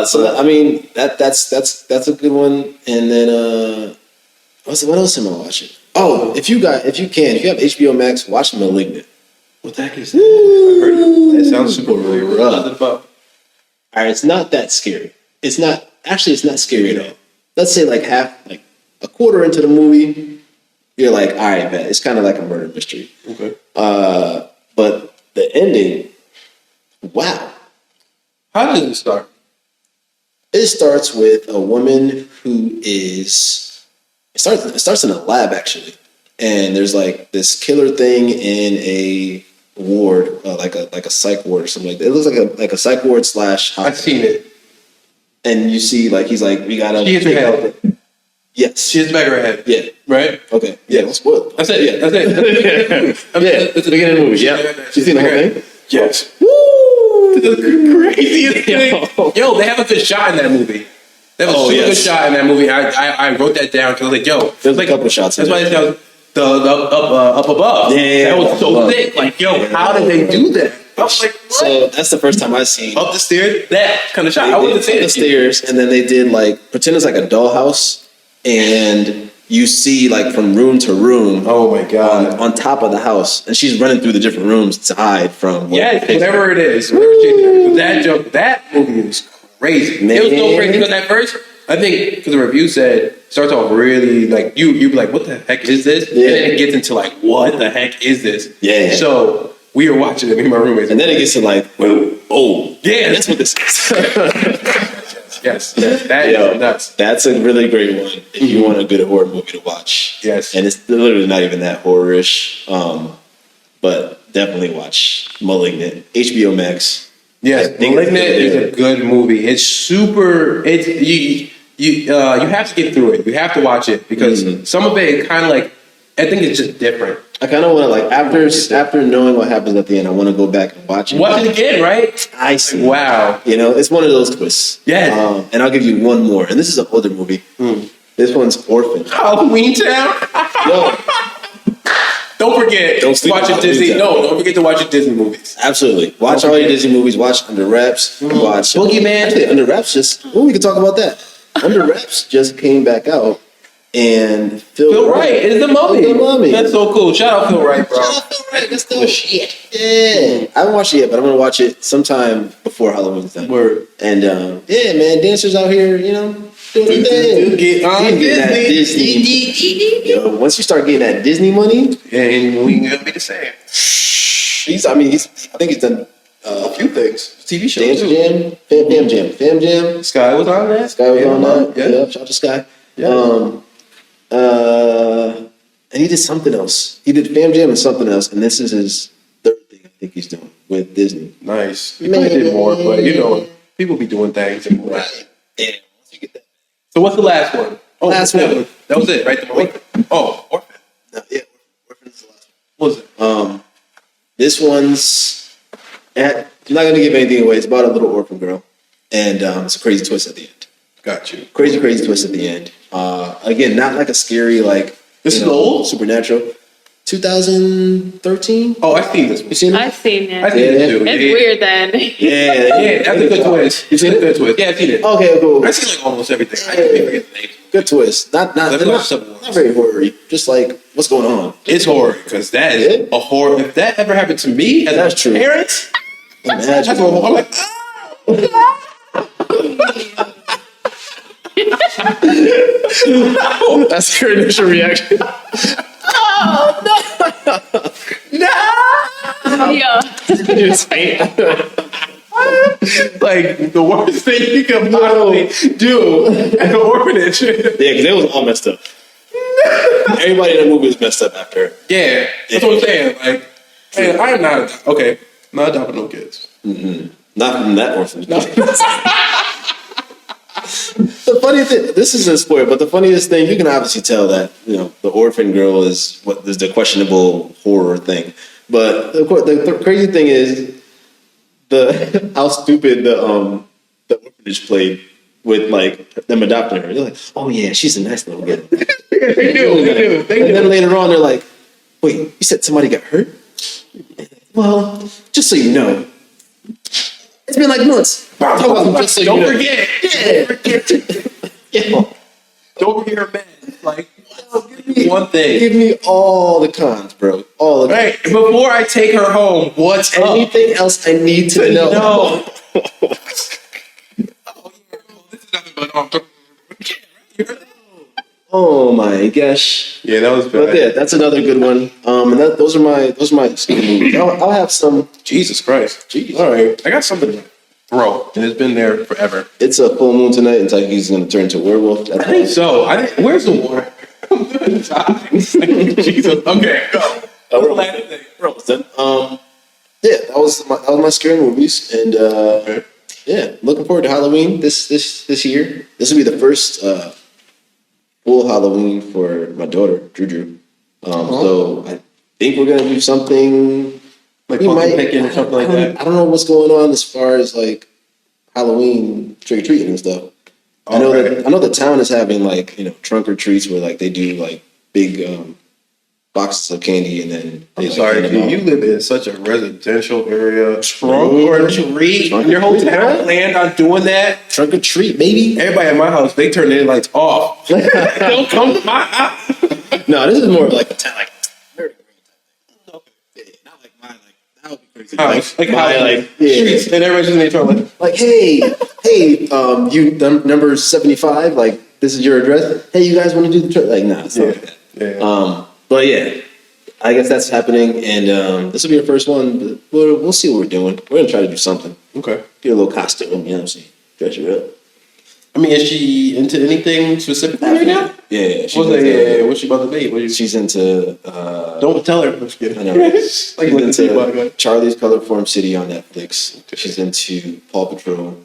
So I mean that's a good one. And then what else am I watching? Oh, if you have HBO Max, watch Malignant. What the heck is that? I heard it. That sounds super really rough. All right, it's not that scary. It's not scary at all. Let's say like a quarter into the movie, you're like, all right, man, it's kind of like a murder mystery. Okay. But the ending, wow. How does it start? It starts with a woman who is. It starts in a lab actually, and there's like this killer thing in a ward, like a psych ward or something like that. It looks like a psych ward / hospital. I've seen it. And you see, like he's like, we gotta. She hits her head. Yes. She hits the back of her head. Yeah. Right? Okay. Yeah. Let's spoil it. That's it. Yeah. That's it. That's the beginning of the movie. Yeah. You seen the whole thing? Yes. Woo! The craziest thing. Yo, they have a good shot in that movie. They have a super good shot in that movie. I wrote that down because I was like, yo, there's like a couple shots. That's why it sounds the up above. Yeah. That was so thick. Like, yo, how did they do that? I was like, what? So that's the first time I've seen up the stairs. That kind of shot. I They wouldn't say did it. the stairs, and then they did like pretend it's like a dollhouse, and you see like from room to room. Oh my god! On top of the house, and she's running through the different rooms to hide from. Whatever it is. Whatever that movie is crazy. Man. It was so crazy because at first, I think because the review said starts off really like you be like, what the heck is this? Yeah. And then it gets into like, what the heck is this? Yeah. So we were watching it, me and my roommates, and then it gets to like, oh yeah, that's what this is. yes, that is nuts. That's a really great one if you want a good horror movie to watch. Yes, and it's literally not even that horror-ish, but definitely watch Malignant, HBO Max. Yes, Malignant is a good movie. It's super. It's you have to get through it. You have to watch it because some of it kind of like I think it's just different. I kind of want to like after knowing what happens at the end, I want to go back and watch it. Watch it again, right? I see. Wow. You know, it's one of those twists. Yeah. And I'll give you one more, and this is an older movie. This one's Orphan. Halloween Town. Yo. Don't forget. Don't sleep watch on your Disney. Halloween Town. Don't forget to watch your Disney movies. Absolutely. Watch all your Disney movies. Watch Under Wraps. Watch Boogeyman. Actually, Under Wraps we can talk about that. Under Wraps just came back out, and Phil Wright is the mummy. That's so cool. Shout out Phil Wright, bro. Shout out Phil Wright. That's the shit. Yeah. I haven't watched it yet, but I'm gonna watch it sometime before Halloween's done. Word. And yeah, man, dancers out here, you know, doing their thing. Get on Disney. Yo, once you start getting that Disney money, and we gonna be the same. I think he's done A few things. TV shows. Fam Jam. Sky was on that. Sky was on that. Yeah. Yeah, shout out to Sky. Yeah. And he did something else. He did Fam Jam and something else, and this is his third thing I think he's doing with Disney. Nice. He probably did more, but you know, people be doing things. And more. Right. Damn. Once you get that. So what's the last one? Oh, Last one. That was it, right? The movie. Oh, Orphan. No, yeah, Orphan is the last What was it? one. This one's. I'm not going to give anything away. It's about a little orphan girl, and it's a crazy twist at the end. Got you. Crazy twist at the end. Again, not like a scary This is old? Supernatural. 2013. Oh, I've seen this one. You seen it? I've seen it. I've seen it too. It's weird then. Yeah, That's a good twist. You seen it? Good twist. Yeah, I've seen it. Okay, cool. I've seen like almost everything. I can't forget the names. Good twist. Not very horror-y. Just like what's going on. It's horror because that is a horror. If that ever happened to me as That's a true. parent, that's Imagine. what I'm like. That's your initial reaction. Yeah. Like the worst thing you could possibly do at an orphanage. Yeah, because it was all messed up. Everybody in the movie was messed up after. Yeah, that's what I'm saying. Like, man, I am not okay. Not adopting no kids. Not from that orphanage. No. The funny thing, this isn't a spoiler, but the funniest thing, you can obviously tell that, you know, the orphan girl is what is the questionable horror thing. But of course, the crazy thing is how stupid the orphanage played with like them adopting her. They're like, oh yeah, she's a nice little girl. They do. And then later on, they're like, wait, you said somebody got hurt? Well, just so you know, it's been like months. Just so don't forget. Yeah. Yeah. Don't forget her man. Like, give me one thing. Give me all the cons, bro. All the Right. Before I take her home, what's anything else I need to know? No. This is nothing but Oh my gosh. Yeah, that was bad. But yeah, that's another good one. And those are my scary movies. I'll have some. Jesus Christ. Jeez. All right. I got something to throw, and it's been there forever. It's a full moon tonight, and Taiki's going to turn into a werewolf. That's I think so. Where's the water? I'm doing times. Jesus. Okay, go. What's the last thing? Frozen. Yeah, that was my scary movies, and Okay. yeah, looking forward to Halloween this year. This will be the first full Halloween for my daughter, Drew. So I think we're gonna do something Like pumpkin picking or something like that. I don't know what's going on as far as like Halloween trick or treating and stuff. I know the town is having like trunk or treats where like they do like big boxes of candy and then they I'm sorry, hand dude. them You out. live in such a residential area. Trunk or treat? Your whole town planned on doing that? Trunk or treat, baby. Everybody at my house, they turn their lights off. Don't come to my house. No, this is more of like a town, like very type thing. Yeah, not like mine. Like that would be crazy. House. Like my, house. like Streets. And everybody's just in their toilet. like hey, you number 75. Like this is your address. Hey, you guys want to do the trip? Like nah, it's not like that. Yeah. But yeah, I guess that's happening, and this will be the first one. But we'll see what we're doing. We're gonna try to do something. Okay. Get a little costume. You know what I'm saying? Dress her up. I mean, is she into anything specifically right now? Yeah. What's she about to be? She's into. Don't tell her. I'm just kidding. I know. She's She's into Charlie's Colorform City on Netflix. She's into Paw Patrol.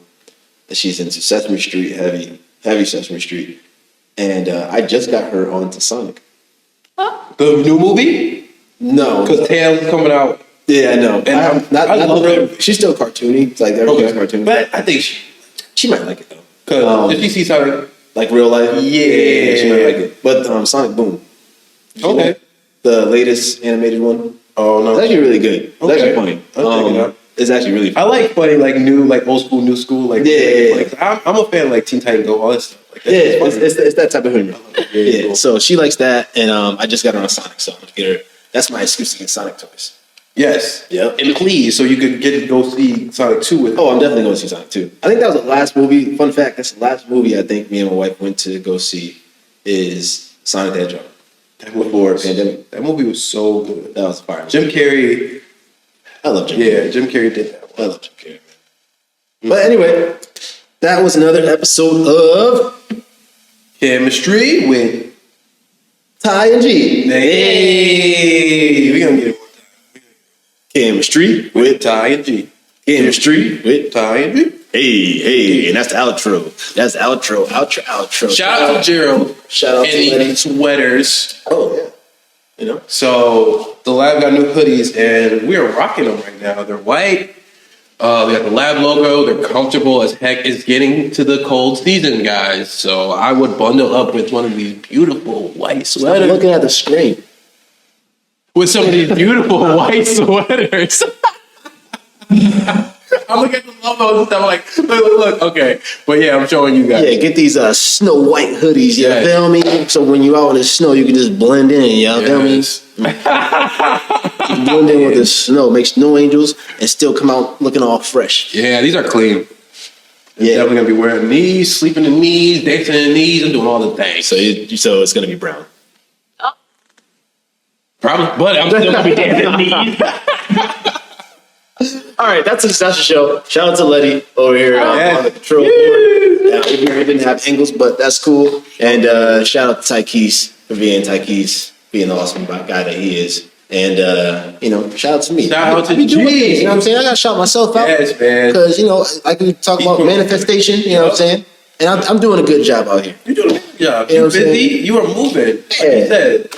She's into Sesame Street, heavy Sesame Street. And I just got her onto Sonic. The new movie? No. Because Tails coming out. Yeah, I know. And I love her. She's still cartoony. It's like everything's cartoony. But I think She might like it, though. because if you see Sonic, Like real life? Yeah. She might like it. But Sonic Boom. okay. The latest animated one. Oh no, It's actually really good. It's Okay. actually funny. I'll check it out. It's actually really I funny. like funny, like new, like old school, new school, like Yeah. Like, I'm a fan of like Teen Titan Go, all that stuff. Like, Yeah, it's that type of humor. Yeah, cool. so she likes that, and I just got her on Sonic, so I'm gonna get her. That's my excuse to get Sonic toys. Yes. Yep. And please, so you could go see Sonic 2 with. Oh, I'm definitely going to see Sonic 2. I think that was the last movie. Fun fact: that's the last movie I think me and my wife went to go see is Sonic the Hedgehog. That movie Before was, pandemic. that movie was so good. That was fire. Jim Carrey, I love Jim. yeah, Jim Carrey did that. I love Jim Carrey. But anyway, that was another episode of Chemistry with Ty and G. Hey, we gonna get it one time. Chemistry with Ty and G. Chemistry with Ty and G. Hey, and that's the outro. That's the outro. Shout out to Gerald Shout out and to the Letty. sweaters. Oh yeah, you know. So the lab got new hoodies and we are rocking them right now. They're white. They got the lab logo. They're comfortable as heck. It's getting to the cold season, guys. So I would bundle up with one of these beautiful white I'm sweaters. looking at the screen. With some of these beautiful white sweaters. I'm looking at the logos and stuff. I'm like, look. Okay, but yeah, I'm showing you guys. Yeah, get these Snow White hoodies. You Yes. feel me? So when you out in the snow, you can just blend in. You feel me? Yes. Blend in with the snow, make snow angels, and still come out looking all fresh. Yeah, these are clean. Yeah. Definitely gonna be wearing these, sleeping in these, dancing in these, and doing all the things. So it's gonna be brown. Probably, but I'm still gonna be dancing in these. All right, that's the show. Shout out to Letty over here Yes. on the control board. We didn't have angles, but that's cool. And shout out to Tykes for being being the awesome guy that he is. And shout out to me. Shout out to I be doing G. things, you know what I'm saying? I gotta shout myself out. Yes, man. Because I can talk about manifestation. You know what I'm saying? And I'm doing a good job out here. You're doing a good job. You know You're what I'm saying? busy. You are moving. Like Yeah. you said.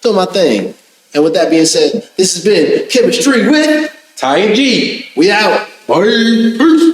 Doing my thing. And with that being said, this has been Chemistry with Ty and G. We out. Bye. Peace.